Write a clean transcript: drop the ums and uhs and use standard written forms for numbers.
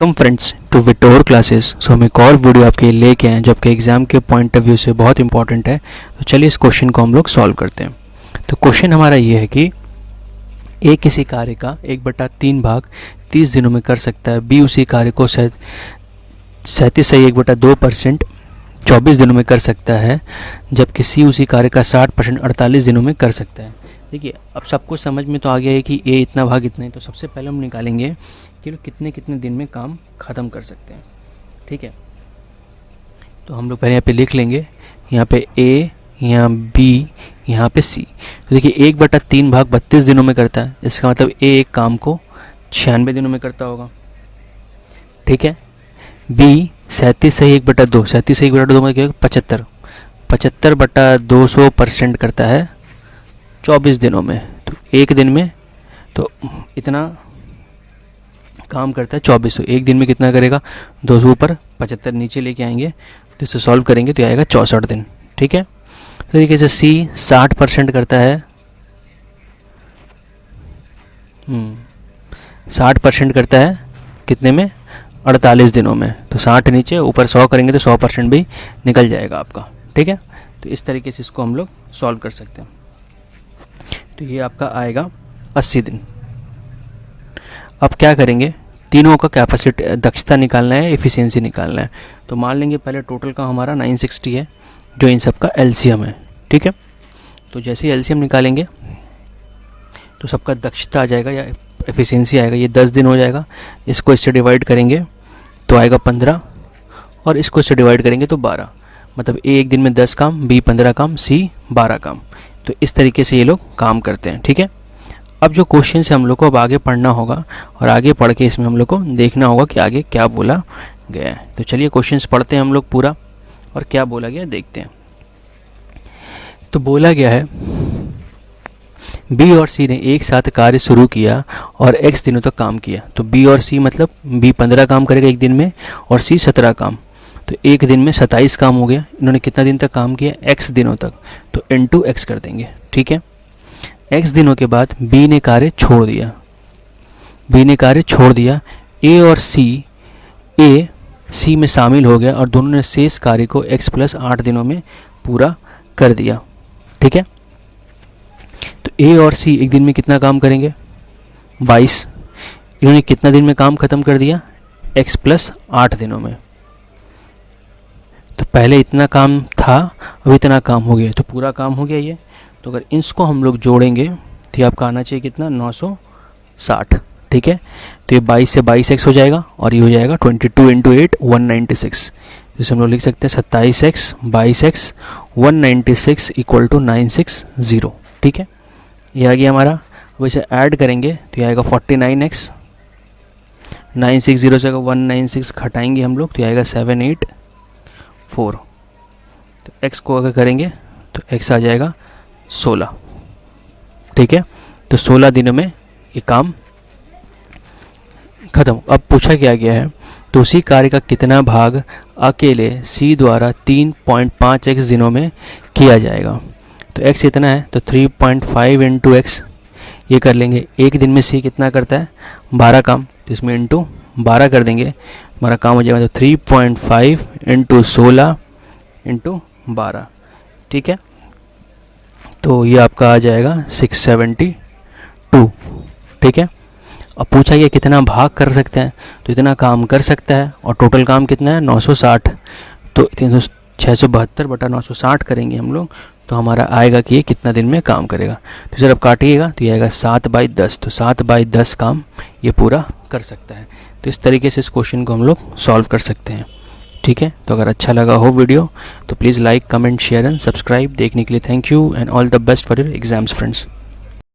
Welcome friends to विटोर classes. So हम एक और वीडियो आपके लिए लेके आए जो आपके एग्जाम के पॉइंट ऑफ व्यू से बहुत इंपॉर्टेंट है। तो चलिए इस क्वेश्चन को हम लोग सॉल्व करते हैं। तो क्वेश्चन हमारा ये है कि ए किसी कार्य का 1/3 भाग 30 दिनों में कर सकता है, बी उसी कार्य को 37.2% 24 दिनों में कर सकता है, जबकि सी उसी कार्य का 60% 48 दिनों में कर सकता है। देखिए अब सबको समझ में तो आ गया है कि ए इतना भाग इतना है। तो सबसे पहले हम निकालेंगे कि लोग कितने कितने दिन में काम ख़त्म कर सकते हैं। ठीक है, तो हम लोग पहले यहाँ पे लिख लेंगे, यहाँ पे ए, यहाँ बी, यहाँ पे सी। तो देखिए 1/3 भाग 32 दिनों में करता है, इसका मतलब ए एक काम को 96 दिनों में करता होगा। ठीक है, बी 37 सही 1/2, 37 सही 1/2 में क्या 75, 75/200% करता है 24 दिनों में। तो एक दिन में तो इतना काम करता है 2400। एक दिन में कितना करेगा 200 ऊपर 75 नीचे लेके आएंगे, तो इसे सॉल्व करेंगे तो आएगा 64 दिन। ठीक है, तो तरीके से सी 60% करता है, 60% करता है कितने में 48 दिनों में। तो 60 नीचे ऊपर 100 करेंगे तो 100% भी निकल जाएगा आपका। ठीक है, तो इस तरीके से इसको हम लोग सॉल्व कर सकते हैं। तो ये आपका आएगा 80 दिन। अब क्या करेंगे, तीनों का कैपेसिटी दक्षता निकालना है, एफिशिएंसी निकालना है। तो मान लेंगे पहले टोटल का हमारा 960 है जो इन सब का एलसीएम है। ठीक है, तो जैसे ही एलसीएम निकालेंगे तो सबका दक्षता आ जाएगा या एफिशिएंसी आएगा, ये 10 दिन हो जाएगा। इसको इससे डिवाइड करेंगे तो आएगा 15, और इसको इससे डिवाइड करेंगे तो 12। मतलब ए एक दिन में 10 काम, बी 15 काम, सी 12 काम। तो इस तरीके से ये लोग काम करते हैं। ठीक है, अब जो क्वेश्चन से हम लोग को अब आगे पढ़ना होगा और आगे पढ़ के इसमें हम लोग को देखना होगा कि आगे क्या बोला गया है। तो चलिए क्वेश्चंस पढ़ते हैं हम लोग पूरा, और क्या बोला गया देखते हैं। तो बोला गया है बी और सी ने एक साथ कार्य शुरू किया और x दिनों तक काम किया। तो बी और सी मतलब बी 15 काम करेगा एक दिन में और सी 17 काम। तो एक दिन में 27 काम हो गया। इन्होंने कितना दिन तक काम किया, x दिनों तक। तो इंटू x कर देंगे। ठीक है, x दिनों के बाद b ने कार्य छोड़ दिया, a और a c में शामिल हो गया और दोनों ने शेष कार्य को x + 8 दिनों में पूरा कर दिया। ठीक है, तो a और c एक दिन में कितना काम करेंगे 22। इन्होंने कितना दिन में काम खत्म कर दिया, x + 8 दिनों में। तो पहले इतना काम था, अब इतना काम हो गया, तो पूरा काम हो गया ये। तो अगर इसको हम लोग जोड़ेंगे तो ये आपका आना चाहिए कितना 960। ठीक है, तो ये 22 से 22x हो जाएगा और ये हो जाएगा 22 × 8 196। जिसे हम लोग लिख सकते हैं 27x 22x 196 = 960। ठीक है, ये आ गया हमारा। वैसे ऐड करेंगे तो ये आएगा 49x 960 से 196 घटाएंगे हम लोग तो ये आएगा 784। तो x को अगर करेंगे तो x आ जाएगा 16। ठीक है, तो 16 दिनों में ये काम खत्म। अब पूछा क्या गया है, तो उसी कार्य का कितना भाग अकेले c द्वारा 3.5x दिनों में किया जाएगा। तो x इतना है तो 3.5 × x ये कर लेंगे। एक दिन में c कितना करता है 12 काम, तो इसमें इंटू 12 कर देंगे, हमारा काम हो जाएगा। तो 3.5 × 16 × 12। ठीक है, तो ये आपका आ जाएगा 672। ठीक है, अब पूछा गया कितना भाग कर सकते हैं, तो इतना काम कर सकता है और टोटल काम कितना है 960। तो 672/960 करेंगे हम लोग तो हमारा आएगा कि ये कितना दिन में काम करेगा। तो सर अब काटिएगा तो ये आएगा 7/10। तो 7/10 काम ये पूरा कर सकता है। तो इस तरीके से इस क्वेश्चन को हम लोग सॉल्व कर सकते हैं। ठीक है, तो अगर अच्छा लगा हो वीडियो तो please like, comment, share and subscribe. देखने के लिए thank you and all the best for your exams friends.